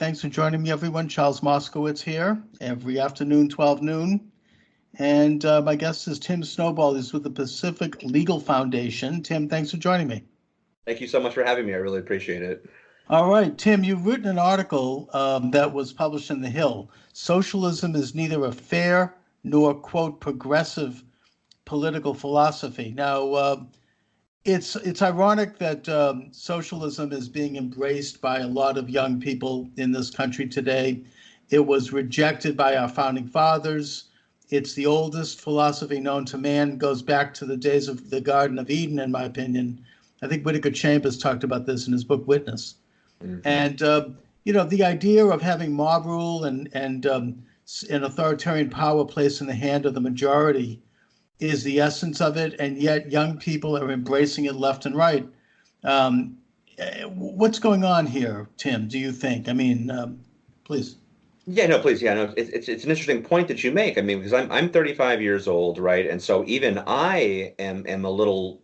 Thanks for joining me, everyone. Charles Moscowitz here, every afternoon, 12 noon. And my guest is Tim Snowball. He's with the Pacific Legal Foundation. Tim, thanks for joining me. Thank you so much for having me. I really appreciate it. All right, Tim, you've written an article that was published in The Hill. Socialism is neither a fair nor, quote, progressive political philosophy. Now, it's ironic that socialism is being embraced by a lot of young people in this country today. It was rejected by our founding fathers. It's the oldest philosophy known to man, goes back to the days of the Garden of Eden, in my opinion. I think Whittaker Chambers talked about this in his book Witness. Mm-hmm. And the idea of having mob rule and an authoritarian power placed in the hand of the majority is the essence of it, and yet young people are embracing it left and right. What's going on here, Tim, do you think? I mean, please. Yeah, no, please. Yeah, no, it's an interesting point that you make. I mean, because I'm 35 years old, right? And so even I am a little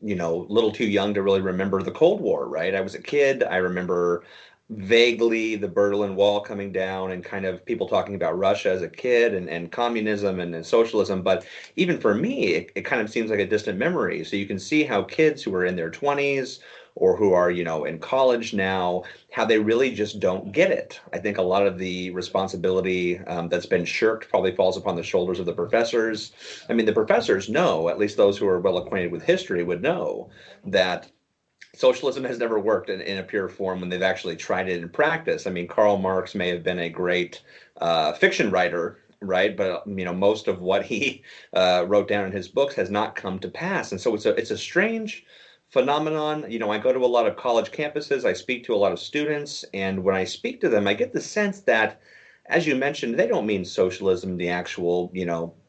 too young to really remember the Cold War, right? I was a kid. I remember vaguely the Berlin Wall coming down and kind of people talking about Russia as a kid and communism and socialism. But even for me, it kind of seems like a distant memory. So you can see how kids who are in their 20s or who are, in college now, how they really just don't get it. I think a lot of the responsibility that's been shirked probably falls upon the shoulders of the professors. I mean, the professors know, at least those who are well acquainted with history would know, that socialism has never worked in a pure form when they've actually tried it in practice. I mean, Karl Marx may have been a great fiction writer, right? But most of what he wrote down in his books has not come to pass, and so it's a strange phenomenon. I go to a lot of college campuses. I speak to a lot of students, and when I speak to them, I get the sense that, as you mentioned, they don't mean socialism, the actual,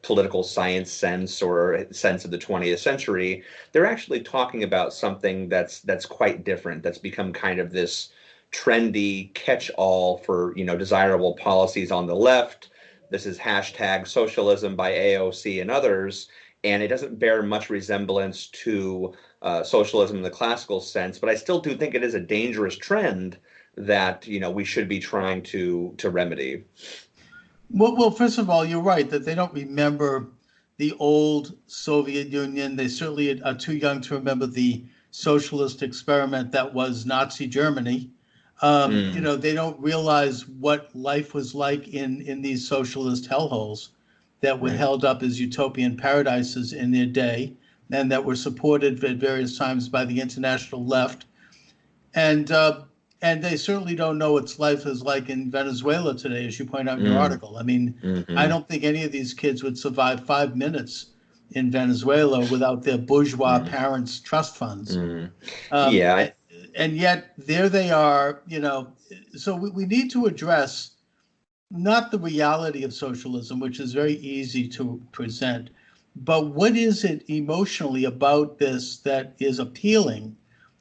political science sense or sense of the 20th century. They're actually talking about something that's quite different, that's become kind of this trendy catch-all for, desirable policies on the left. This is hashtag socialism by AOC and others, and it doesn't bear much resemblance to socialism in the classical sense, but I still do think it is a dangerous trend that we should be trying to remedy. Well, first of all, you're right that they don't remember the old Soviet Union. They certainly are too young to remember the socialist experiment that was Nazi Germany. They don't realize what life was like in these socialist hellholes that were held up as utopian paradises in their day, and that were supported at various times by the international left. And they certainly don't know what life is like in Venezuela today, as you point out in your article. I mean, I don't think any of these kids would survive 5 minutes in Venezuela without their bourgeois parents' trust funds. And yet there they are, So we need to address not the reality of socialism, which is very easy to present, but what is it emotionally about this that is appealing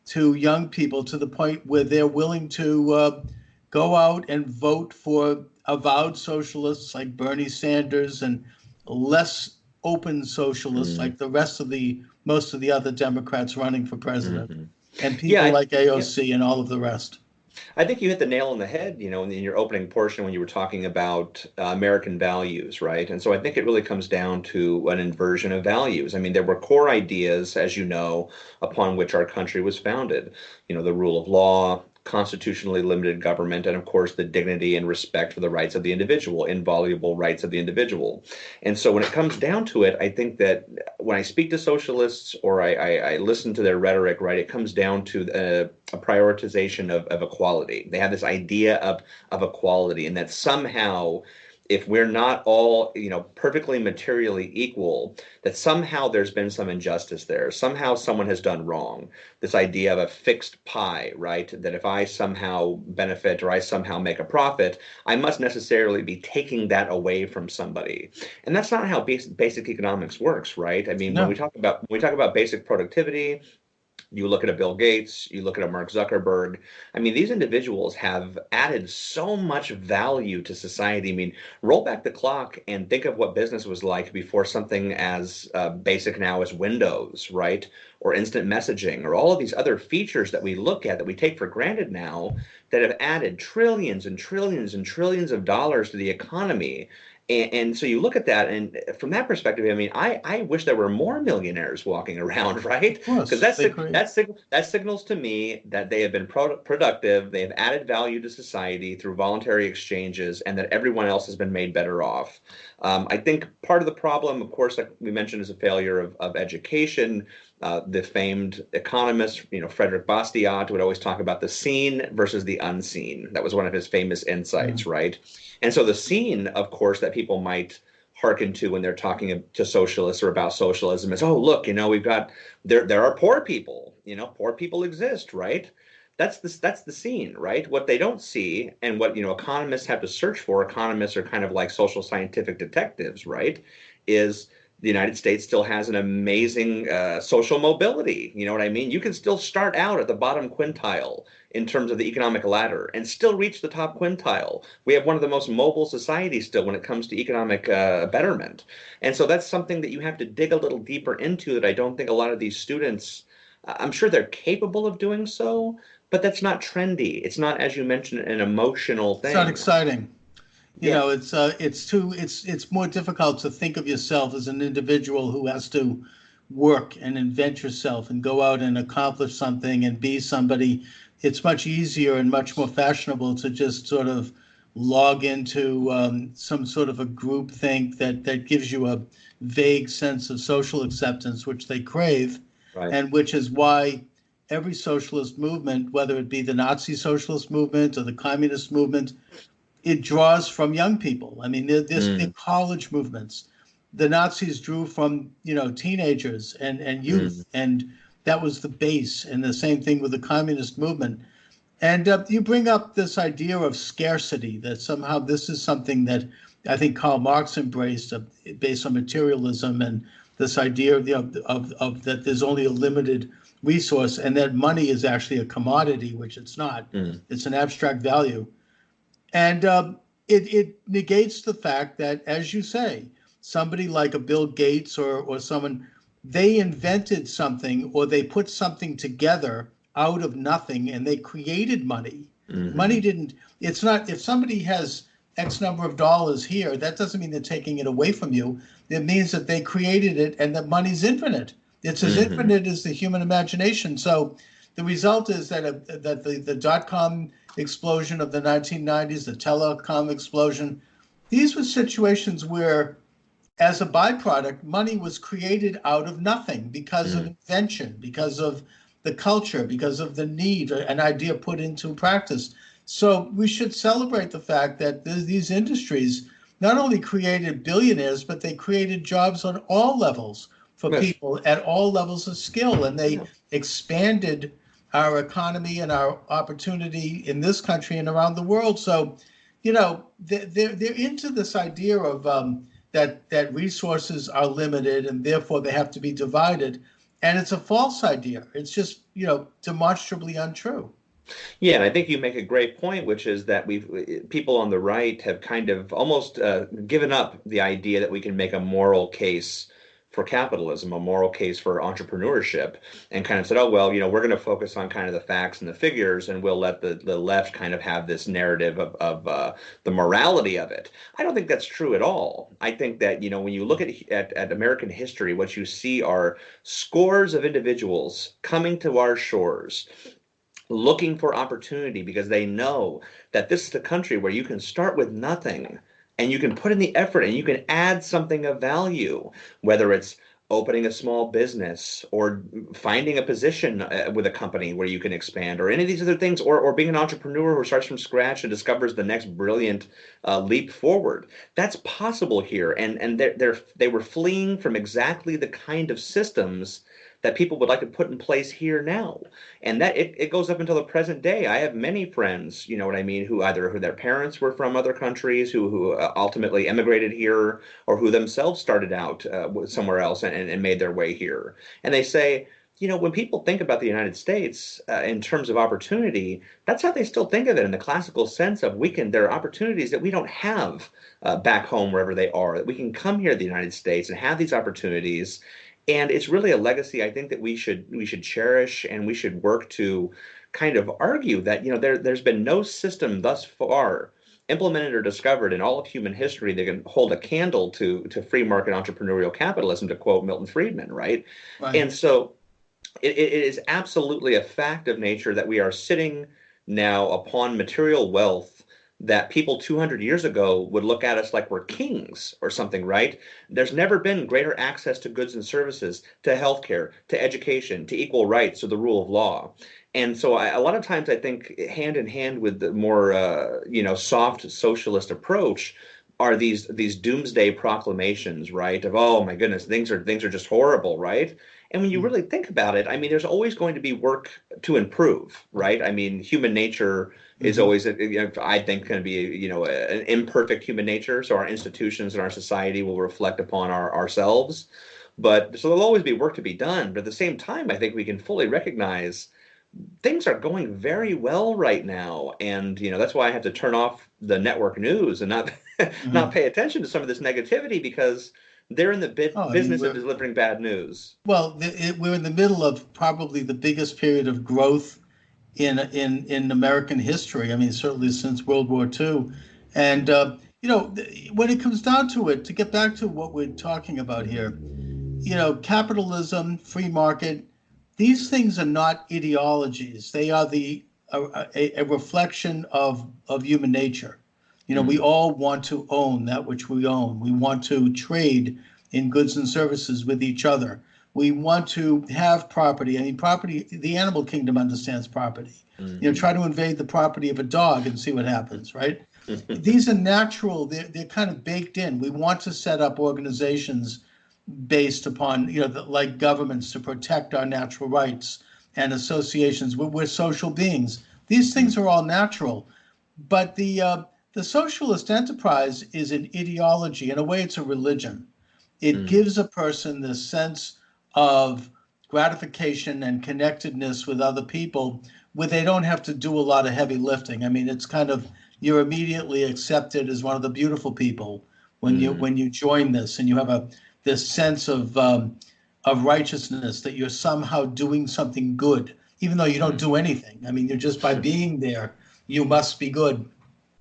to young people to the point where they're willing to go out and vote for avowed socialists like Bernie Sanders and less open socialists like the rest of most of the other Democrats running for president, and people like AOC and all of the rest. I think you hit the nail on the head, in your opening portion when you were talking about American values, right? And so I think it really comes down to an inversion of values. I mean, there were core ideas, as you know, upon which our country was founded. The rule of law, constitutionally limited government, and of course the dignity and respect for the rights of the individual, inviolable rights of the individual. And so when it comes down to it, I think that when I speak to socialists or I listen to their rhetoric, right, it comes down to a prioritization of equality. They have this idea of equality, and that somehow, if we're not all, perfectly materially equal, that somehow there's been some injustice there. Somehow someone has done wrong. This idea of a fixed pie, right? That if I somehow benefit or I somehow make a profit, I must necessarily be taking that away from somebody. And that's not how basic economics works, right? I mean, when we talk about basic productivity, you look at a Bill Gates, you look at a Mark Zuckerberg. I mean, these individuals have added so much value to society. I mean, roll back the clock and think of what business was like before something as basic now as Windows, right? or instant messaging or all of these other features that we look at that we take for granted now that have added trillions and trillions and trillions of dollars to the economy. And so you look at that, and from that perspective, I mean, I wish there were more millionaires walking around, right? Of course, Because that signals to me that they have been productive, they have added value to society through voluntary exchanges, and that everyone else has been made better off. I think part of the problem, of course, like we mentioned, is a failure of education. The famed economist, Frederick Bastiat would always talk about the seen versus the unseen. That was one of his famous insights, right? And so the seen, of course, that people might hearken to when they're talking to socialists or about socialism is, oh, look, we've got there are poor people, poor people exist, right? That's the seen, right? What they don't see, and what economists have to search for. Economists are kind of like social scientific detectives, right? Is the United States still has an amazing social mobility. You know what I mean? You can still start out at the bottom quintile in terms of the economic ladder and still reach the top quintile. We have one of the most mobile societies still when it comes to economic betterment. And so that's something that you have to dig a little deeper into that I don't think a lot of these students, I'm sure they're capable of doing so, but that's not trendy. It's not, as you mentioned, an emotional thing. It's not exciting. It's more difficult to think of yourself as an individual who has to work and invent yourself and go out and accomplish something and be somebody. It's much easier and much more fashionable to just sort of log into some sort of a group think that gives you a vague sense of social acceptance, which they crave, right. And which is why every socialist movement, whether it be the Nazi socialist movement or the communist movement, it draws from young people. I mean, there's big college movements. The Nazis drew from, teenagers and youth, and that was the base. And the same thing with the communist movement. And you bring up this idea of scarcity, that somehow this is something that I think Karl Marx embraced based on materialism, and this idea of that there's only a limited resource, and that money is actually a commodity, which it's not. It's an abstract value. And it negates the fact that, as you say, somebody like a Bill Gates or someone, they invented something or they put something together out of nothing and they created money. Money didn't, it's not, if somebody has X number of dollars here, that doesn't mean they're taking it away from you. It means that they created it and that money's infinite. It's as infinite as the human imagination. So the result is that the dot-com explosion of the 1990s, the telecom explosion, these were situations where, as a byproduct, money was created out of nothing because of invention, because of the culture, because of the need, an idea put into practice. So we should celebrate the fact that these industries not only created billionaires, but they created jobs on all levels for people at all levels of skill, and they expanded our economy and our opportunity in this country and around the world. So, they're into this idea of that resources are limited and therefore they have to be divided. And it's a false idea. It's just, demonstrably untrue. Yeah, and I think you make a great point, which is that people on the right have kind of almost given up the idea that we can make a moral case for capitalism, a moral case for entrepreneurship, and kind of said, oh, well, we're going to focus on kind of the facts and the figures, and we'll let the left kind of have this narrative of the morality of it. I don't think that's true at all. I think that, when you look at American history, what you see are scores of individuals coming to our shores, looking for opportunity because they know that this is a country where you can start with nothing and you can put in the effort and you can add something of value, whether it's opening a small business or finding a position with a company where you can expand or any of these other things, or being an entrepreneur who starts from scratch and discovers the next brilliant leap forward. That's possible here. And they were fleeing from exactly the kind of systems that people would like to put in place here now. And that it goes up until the present day. I have many friends, who their parents were from other countries, who ultimately immigrated here, or who themselves started out somewhere else and made their way here. And they say, when people think about the United States in terms of opportunity, that's how they still think of it in the classical sense of there are opportunities that we don't have back home wherever they are, that we can come here to the United States and have these opportunities. And it's really a legacy I think that we should cherish, and we should work to kind of argue that, there's been no system thus far implemented or discovered in all of human history that can hold a candle to free market entrepreneurial capitalism, to quote Milton Friedman, right? Right. And so it is absolutely a fact of nature that we are sitting now upon material wealth that people 200 years ago would look at us like we're kings or something, right? There's never been greater access to goods and services, to healthcare, to education, to equal rights, or the rule of law. And so a lot of times I think hand in hand with the more, soft socialist approach are these doomsday proclamations, right? Of, oh my goodness, things are just horrible, right? And when you really think about it, I mean, there's always going to be work to improve, right? I mean, human nature is always, I think, going to be, an imperfect human nature. So our institutions and our society will reflect upon ourselves. But so there'll always be work to be done. But at the same time, I think we can fully recognize things are going very well right now. And, that's why I have to turn off the network news and not not pay attention to some of this negativity, because they're in the business of delivering bad news. Well, we're in the middle of probably the biggest period of growth in American history. I mean, certainly since World War II. And, when it comes down to it, to get back to what we're talking about here, capitalism, free market, these things are not ideologies. They are a reflection of human nature. We all want to own that which we own. We want to trade in goods and services with each other. We want to have property. I mean, property, the animal kingdom understands property. Try to invade the property of a dog and see what happens, right? These are natural. They're kind of baked in. We want to set up organizations based upon, like governments, to protect our natural rights, and associations. We're social beings. These things are all natural. But the socialist enterprise is an ideology. In a way, it's a religion. It gives a person this sense of gratification and connectedness with other people where they don't have to do a lot of heavy lifting. I mean, it's kind of, you're immediately accepted as one of the beautiful people when you join this, and you have this sense of righteousness, that you're somehow doing something good, even though you don't do anything. I mean, you're just, by being there, you must be good.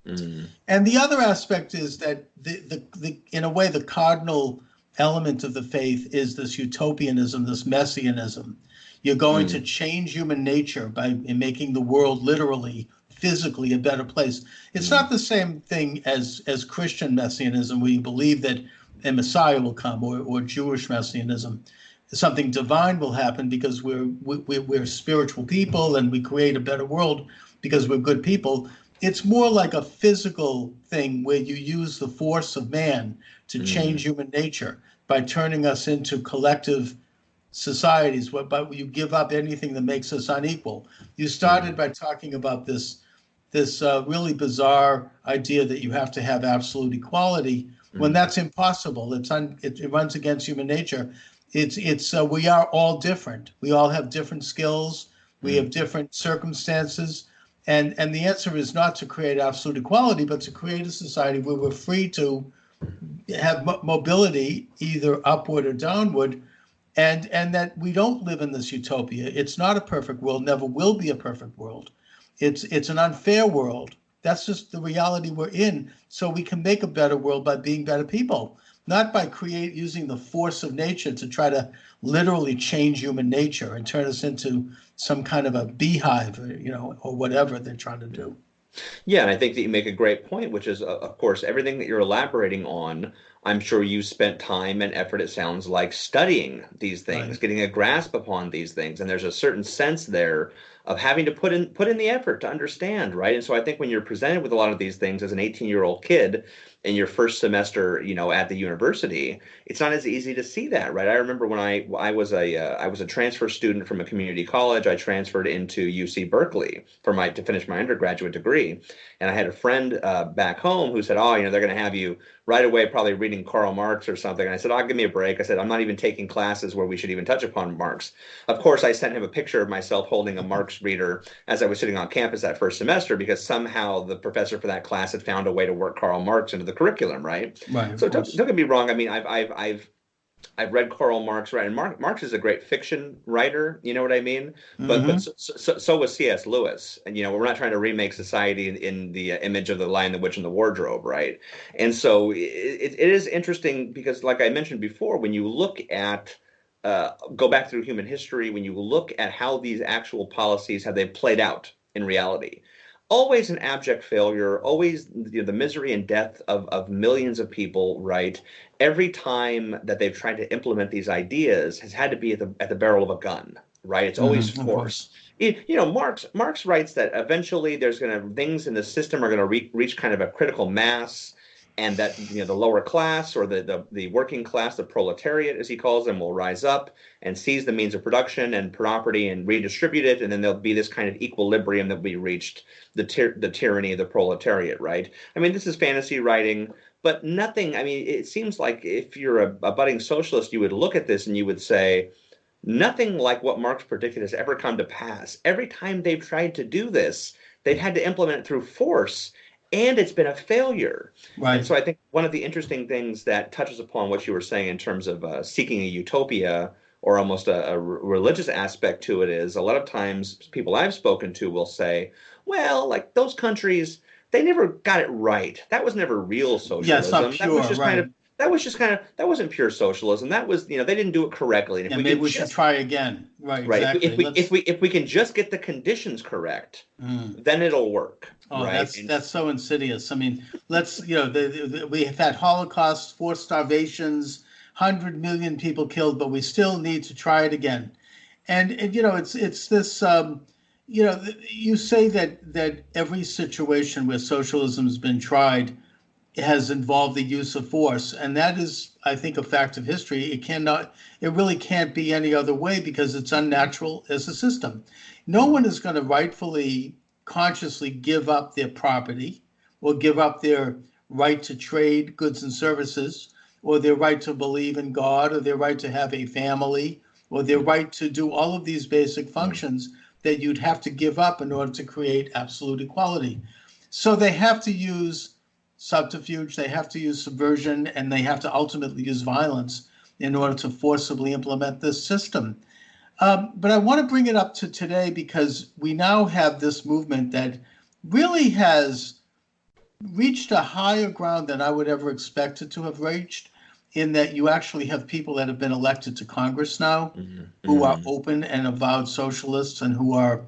And the other aspect is that the in a way, the cardinal element of the faith is this utopianism, this messianism. You're going to change human nature by making the world literally, physically a better place. It's not the same thing as Christian messianism, where you believe that a Messiah will come, or Jewish messianism. Something divine will happen because we're spiritual people, and we create a better world because we're good people. It's more like a physical thing where you use the force of man to change human nature by turning us into collective societies, but you give up anything that makes us unequal. You started by talking about this really bizarre idea that you have to have absolute equality, when that's impossible. It runs against human nature. We are all different. We all have different skills. We have different circumstances. And the answer is not to create absolute equality, but to create a society where we're free to have mobility, either upward or downward, and that we don't live in this utopia. It's not a perfect world, never will be a perfect world. It's an unfair world. That's just the reality we're in. So we can make a better world by being better people, not by using the force of nature to try to literally change human nature and turn us into some kind of a beehive, or whatever they're trying to do. Yeah, and I think that you make a great point, which is, of course, everything that you're elaborating on. I'm sure you spent time and effort, it sounds like, studying these things, Right. getting a grasp upon these things. And there's a certain sense there of having to put in the effort to understand, right? And so I think when you're presented with a lot of these things as an 18-year-old kid in your first semester, at the university, it's not as easy to see that, right? I remember when I was a transfer student from a community college. I transferred into UC Berkeley to finish my undergraduate degree, and I had a friend back home who said, "Oh, they're going to have you right away probably reading Karl Marx or something." And I said, "Oh, give me a break." I said, "I'm not even taking classes where we should even touch upon Marx." Of course, I sent him a picture of myself holding a Marx reader as I was sitting on campus that first semester, because somehow the professor for that class had found a way to work Karl Marx into the curriculum, right? Right, of So don't course. get me wrong. I mean, I've I've read Karl Marx, right? And Marx is a great fiction writer, you know what I mean? But Hmm. so was C.S. Lewis, and we're not trying to remake society in the image of the Lion, the Witch, and the Wardrobe, right? And so it is interesting because, like I mentioned before, when you look at go back through human history, when you look at how these actual policies have they played out in reality, always an abject failure, always the misery and death of millions of people, right? Every time that they've tried to implement these ideas has had to be at the barrel of a gun, right? It's always Hmm. Of course. force. Marx writes that eventually there's going to things in the system are going to reach kind of a critical mass, and that the lower class or the working class, the proletariat as he calls them, will rise up and seize the means of production and property and redistribute it, and then there'll be this kind of equilibrium that will be reached, the tyranny of the proletariat, right? I mean, this is fantasy writing, but nothing. I mean, it seems like if you're a budding socialist, you would look at this and you would say, nothing like what Marx predicted has ever come to pass. Every time they've tried to do this, they've had to implement it through force, and it's been a failure. And Right. so I think one of the interesting things that touches upon what you were saying in terms of seeking a utopia or almost a religious aspect to it is a lot of times people I've spoken to will say, well, like those countries, they never got it right. That was never real Yeah, it's not socialism. pure, right. That wasn't pure socialism. That was, they didn't do it correctly. And if Yeah, we maybe can we should just try again. Right, right, exactly. Let's. if we can just get the conditions correct, Mm. then it'll work, Oh, right? that's And that's so insidious. I mean, let's, we have had Holocaust, forced starvations, 100 million people killed, but we still need to try it again. And it's this. You say that every situation where socialism has been tried has involved the use of force, and that is, I think, a fact of history. It really can't be any other way because it's unnatural as a system. No one is going to rightfully, consciously give up their property or give up their right to trade goods and services or their right to believe in God or their right to have a family or their right to do all of these basic functions that you'd have to give up in order to create absolute equality. So they have to use subterfuge, they have to use subversion, and they have to ultimately use violence in order to forcibly implement this system. But I want to bring it up to today because we now have this movement that really has reached a higher ground than I would ever expect it to have reached, in that you actually have people that have been elected to Congress now who are open and avowed socialists and who are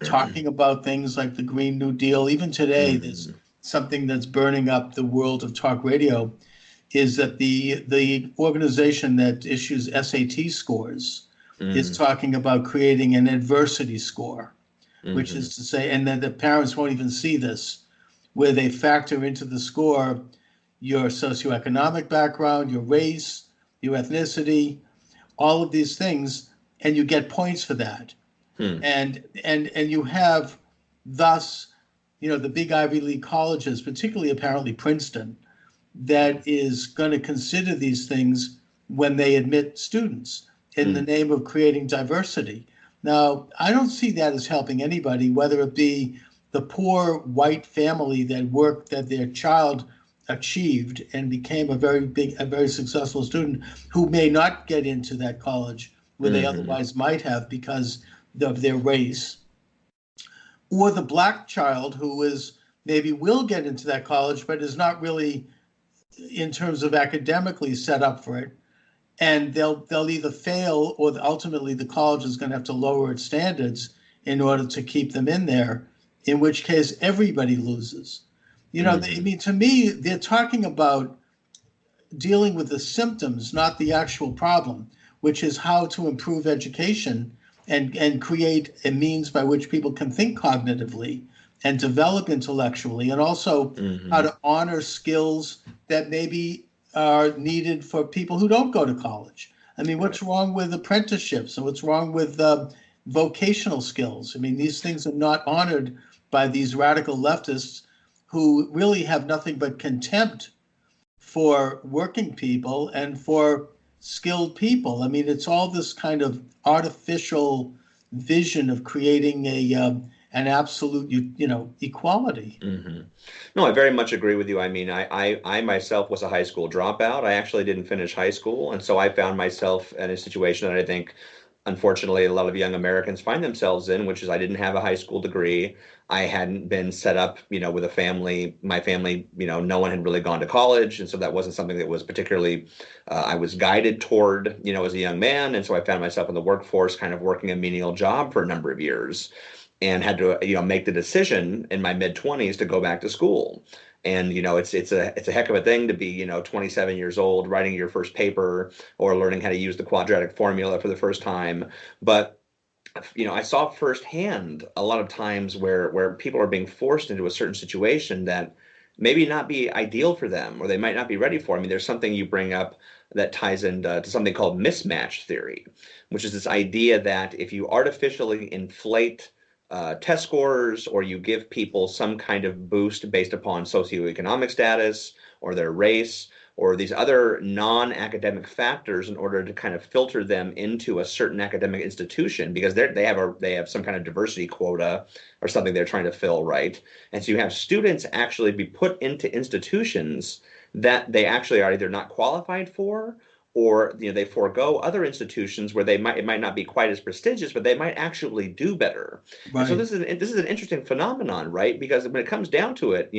talking about things like the Green New Deal. Even today, there's something that's burning up the world of talk radio, is that the organization that issues SAT scores is talking about creating an adversity score, which is to say, and then the parents won't even see this, where they factor into the score your socioeconomic background, your race, your ethnicity, all of these things, and you get points for that. And you have thus, the big Ivy League colleges, particularly apparently Princeton, that is going to consider these things when they admit students in the name of creating diversity. Now, I don't see that as helping anybody, whether it be the poor white family that their child achieved and became a very successful student who may not get into that college where they otherwise might have because of their race, or the black child who is maybe will get into that college but is not really in terms of academically set up for it, and they'll either fail or ultimately the college is going to have to lower its standards in order to keep them in there, in which case everybody loses. I mean, to me, they're talking about dealing with the symptoms, not the actual problem, which is how to improve education and create a means by which people can think cognitively and develop intellectually, and also how to honor skills that maybe are needed for people who don't go to college. I mean, what's wrong with apprenticeships and what's wrong with vocational skills? I mean, these things are not honored by these radical leftists who really have nothing but contempt for working people and for skilled people. I mean, it's all this kind of artificial vision of creating and absolute, equality. Mm-hmm. No, I very much agree with you. I mean, I myself was a high school dropout. I actually didn't finish high school, and so I found myself in a situation that I think, unfortunately, a lot of young Americans find themselves in, which is I didn't have a high school degree. I hadn't been set up, with a family. My family, no one had really gone to college, and so that wasn't something that was particularly I was guided toward, as a young man, and so I found myself in the workforce, kind of working a menial job for a number of years and had to make the decision in my mid 20s to go back to school. And it's a heck of a thing to be 27 years old writing your first paper or learning how to use the quadratic formula for the first time. But I saw firsthand a lot of times where people are being forced into a certain situation that maybe not be ideal for them or they might not be ready for. I mean, there's something you bring up that ties into to something called mismatch theory, which is this idea that if you artificially inflate test scores, or you give people some kind of boost based upon socioeconomic status or their race or these other non-academic factors in order to kind of filter them into a certain academic institution because they have some kind of diversity quota or something they're trying to fill, right? And so you have students actually be put into institutions that they actually are either not qualified for, or they forego other institutions where it might not be quite as prestigious, but they might actually do better. Right. And so this is an interesting phenomenon, right? Because when it comes down to it,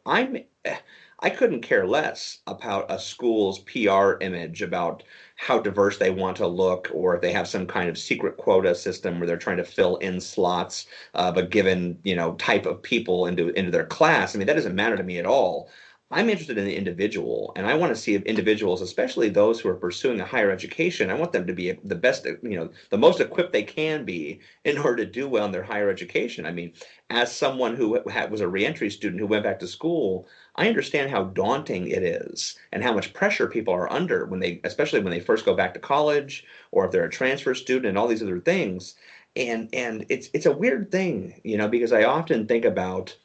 I couldn't care less about a school's PR image, about how diverse they want to look, or if they have some kind of secret quota system where they're trying to fill in slots of a given type of people into their class. I mean, that doesn't matter to me at all. I'm interested in the individual, and I want to see individuals, especially those who are pursuing a higher education, I want them to be the best, the most equipped they can be in order to do well in their higher education. I mean, as someone who was a reentry student who went back to school, I understand how daunting it is and how much pressure people are under especially when they first go back to college, or if they're a transfer student and all these other things. And it's a weird thing, because I often think about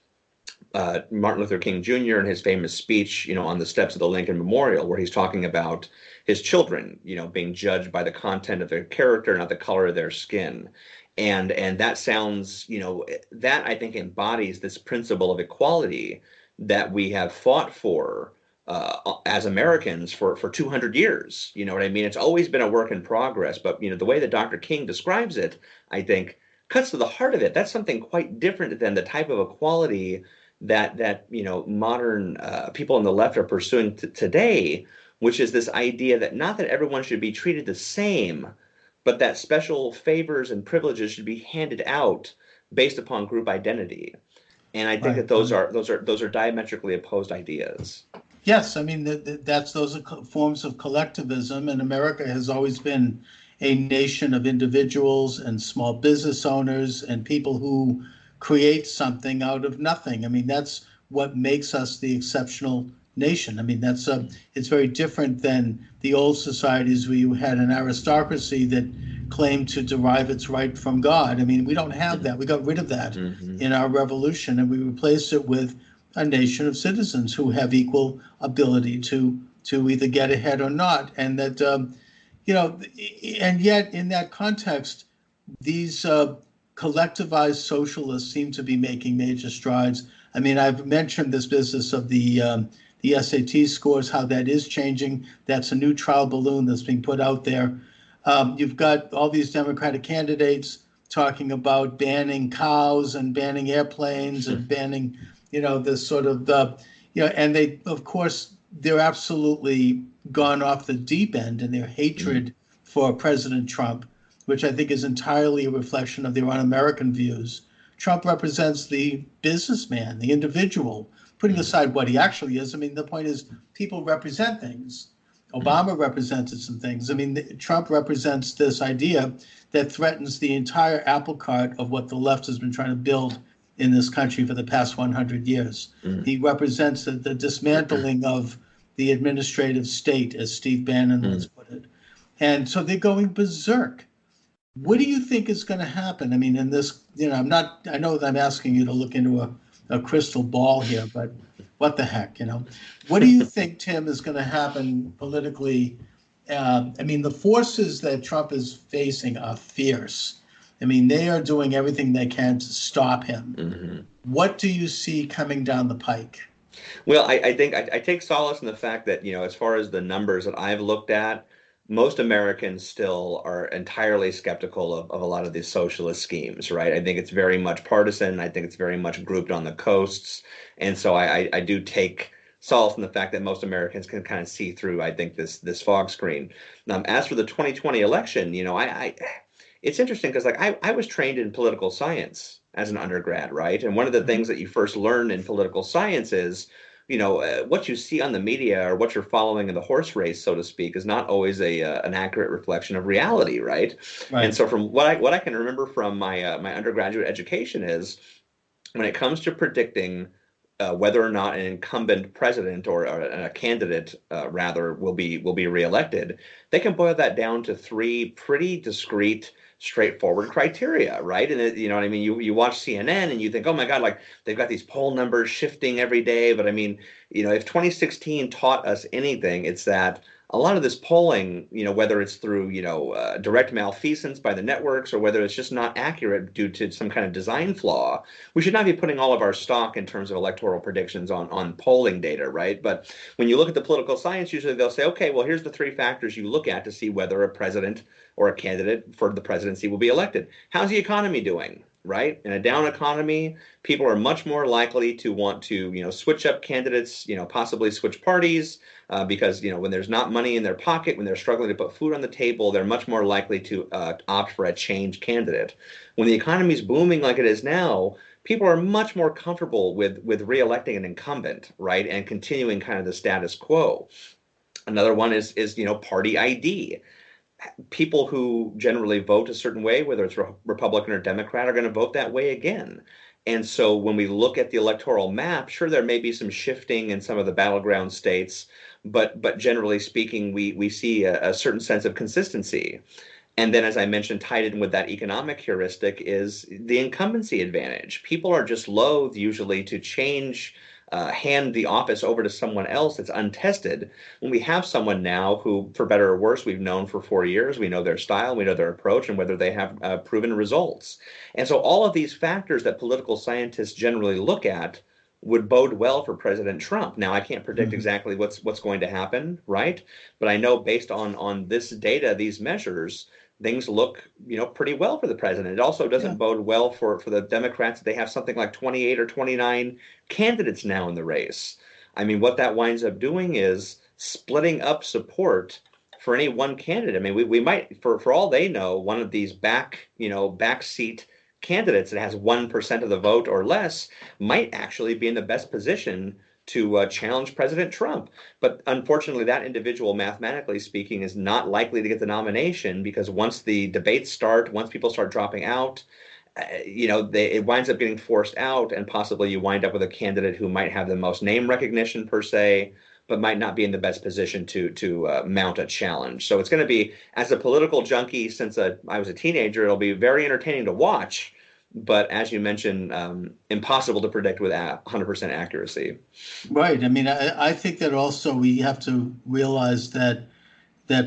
Martin Luther King Jr. and his famous speech, on the steps of the Lincoln Memorial, where he's talking about his children, being judged by the content of their character, not the color of their skin. And that sounds, that I think embodies this principle of equality that we have fought for as Americans for 200 years. You know what I mean? It's always been a work in progress, but, the way that Dr. King describes it, I think, cuts to the heart of it. That's something quite different than the type of equality that modern people on the left are pursuing today, which is this idea that not that everyone should be treated the same, but that special favors and privileges should be handed out based upon group identity. And I think that those are diametrically opposed ideas. Yes, I mean those are forms of collectivism, and America has always been a nation of individuals and small business owners and people who create something out of nothing. I mean, that's what makes us the exceptional nation. I mean, it's very different than the old societies where you had an aristocracy that claimed to derive its right from God. I mean, we don't have that. We got rid of that in our revolution, and we replaced it with a nation of citizens who have equal ability to either get ahead or not. And that, and yet in that context, these collectivized socialists seem to be making major strides. I mean, I've mentioned this business of the SAT scores, how that is changing. That's a new trial balloon that's being put out there. You've got all these Democratic candidates talking about banning cows and banning airplanes and banning, this sort of and they, of course, they're absolutely gone off the deep end in their hatred for President Trump, which I think is entirely a reflection of their un-American views. Trump represents the businessman, the individual, putting aside what he actually is. I mean, the point is people represent things. Obama represented some things. I mean, Trump represents this idea that threatens the entire apple cart of what the left has been trying to build in this country for the past 100 years. He represents the dismantling of the administrative state, as Steve Bannon once put it. And so they're going berserk. What do you think is going to happen? I mean, in this, I know that I'm asking you to look into a crystal ball here, but what the heck, What do you think, Tim, is going to happen politically? I mean, the forces that Trump is facing are fierce. I mean, they are doing everything they can to stop him. Mm-hmm. What do you see coming down the pike? Well, I think I take solace in the fact that, as far as the numbers that I've looked at, most Americans still are entirely skeptical of a lot of these socialist schemes, right? I think it's very much partisan. I think it's very much grouped on the coasts. And so I do take solace in the fact that most Americans can kind of see through, I think, this fog screen. As for the 2020 election, it's interesting because like I was trained in political science as an undergrad, right? And one of the Mhm. things that you first learn in political science is, what you see on the media or what you're following in the horse race, so to speak, is not always an accurate reflection of reality, right? And Right. so, from what I can remember from my undergraduate education is when it comes to predicting whether or not an incumbent president or a candidate rather will be reelected, they can boil that down to three pretty discrete, straightforward criteria, right? And you know what I mean. You watch CNN and you think, oh my God, like they've got these poll numbers shifting every day. But I mean, if 2016 taught us anything, it's that a lot of this polling, whether it's through, direct malfeasance by the networks or whether it's just not accurate due to some kind of design flaw, we should not be putting all of our stock in terms of electoral predictions on polling data, right? But when you look at the political science, usually they'll say, okay, well, here's the three factors you look at to see whether a president or a candidate for the presidency will be elected. How's the economy doing? Right? In a down economy, people are much more likely to want to, switch up candidates, possibly switch parties, because, when there's not money in their pocket, when they're struggling to put food on the table, they're much more likely to opt for a change candidate. When the economy is booming like it is now, people are much more comfortable with reelecting an incumbent, right, and continuing kind of the status quo. Another one is party ID. People who generally vote a certain way, whether it's Republican or Democrat, are going to vote that way again. And so when we look at the electoral map, sure, there may be some shifting in some of the battleground states, but generally speaking, we see a certain sense of consistency. And then, as I mentioned, tied in with that economic heuristic is the incumbency advantage. People are just loath usually to hand the office over to someone else that's untested. When we have someone now who, for better or worse, we've known for 4 years, we know their style, we know their approach, and whether they have proven results. And so all of these factors that political scientists generally look at would bode well for President Trump. Now, I can't predict Mhm. exactly what's going to happen, right? But I know based on this data, these measures, things look, pretty well for the president. It also Yeah. doesn't bode well for the Democrats. They have something like 28 or 29 candidates now in the race. I mean, what that winds up doing is splitting up support for any one candidate. I mean, we might, for all they know, one of these backseat candidates that has 1% of the vote or less might actually be in the best position to challenge President Trump. But unfortunately, that individual, mathematically speaking, is not likely to get the nomination because once the debates start, once people start dropping out, it winds up getting forced out, and possibly you wind up with a candidate who might have the most name recognition per se, but might not be in the best position to mount a challenge. So it's going to be, as a political junkie since I was a teenager, it'll be very entertaining to watch. But as you mentioned, impossible to predict with 100% accuracy. Right. I mean, I think that also we have to realize that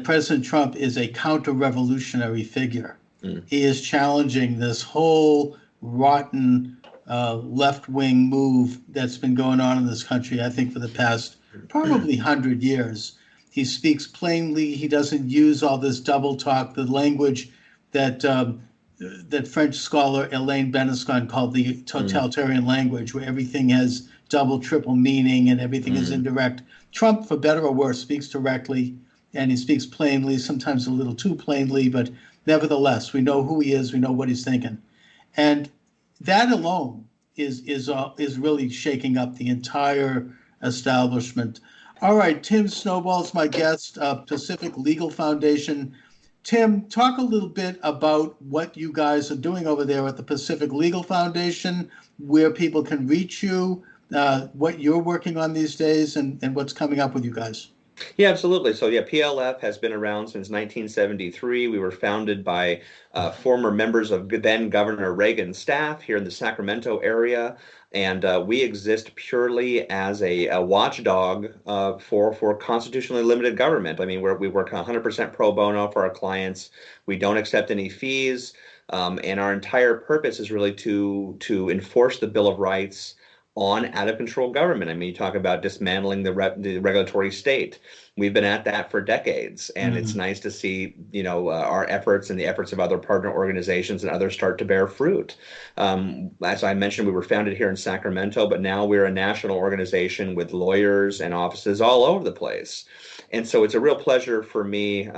President Trump is a counter-revolutionary figure. Mm. He is challenging this whole rotten left-wing move that's been going on in this country, I think, for the past probably 100 years. He speaks plainly. He doesn't use all this double talk, the language that that French scholar Elaine Benescon called the totalitarian language, where everything has double, triple meaning and everything is indirect. Trump, for better or worse, speaks directly, and he speaks plainly, sometimes a little too plainly, but nevertheless, we know who he is, we know what he's thinking. And that alone is really shaking up the entire establishment. All right, Tim Snowball is my guest, Pacific Legal Foundation. Tim, talk a little bit about what you guys are doing over there at the Pacific Legal Foundation, where people can reach you, what you're working on these days, and what's coming up with you guys. Yeah, absolutely. So, yeah, PLF has been around since 1973. We were founded by former members of then Governor Reagan's staff here in the Sacramento area. And we exist purely as a watchdog for constitutionally limited government. I mean, we work 100% pro bono for our clients. We don't accept any fees. And our entire purpose is really to enforce the Bill of Rights on out of control government. I mean, you talk about dismantling the regulatory state. We've been at that for decades, and it's nice to see, our efforts and the efforts of other partner organizations and others start to bear fruit. As I mentioned, we were founded here in Sacramento, but now we're a national organization with lawyers and offices all over the place. And so it's a real pleasure for me.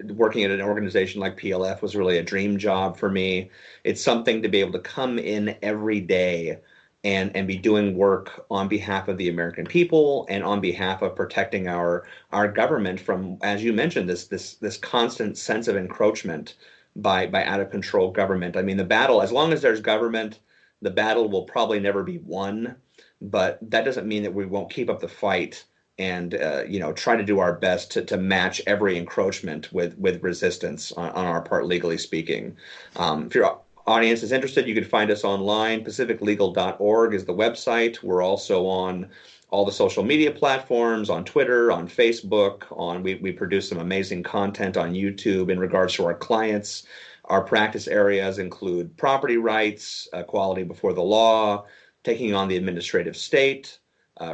Working at an organization like PLF was really a dream job for me. It's something to be able to come in every day and be doing work on behalf of the American people and on behalf of protecting our government from, as you mentioned, this constant sense of encroachment by out of control government. I mean, the battle, as long as there's government, the battle will probably never be won, but that doesn't mean that we won't keep up the fight and try to do our best to match every encroachment with resistance on our part, legally speaking. If your audience is interested, you can find us online. pacificlegal.org is the website. We're also on all the social media platforms, on Twitter, on Facebook. We produce some amazing content on YouTube in regards to our clients. Our practice areas include property rights, equality before the law, taking on the administrative state,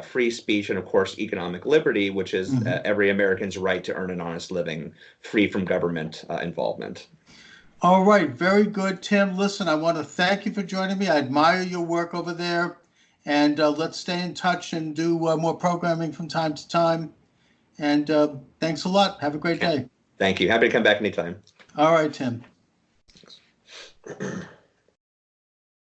free speech, and of course, economic liberty, which is every American's right to earn an honest living, free from government involvement. All right. Very good, Tim. Listen, I want to thank you for joining me. I admire your work over there. And let's stay in touch and do more programming from time to time. And thanks a lot. Have a great day. Thank you. Happy to come back anytime. All right, Tim. Thanks.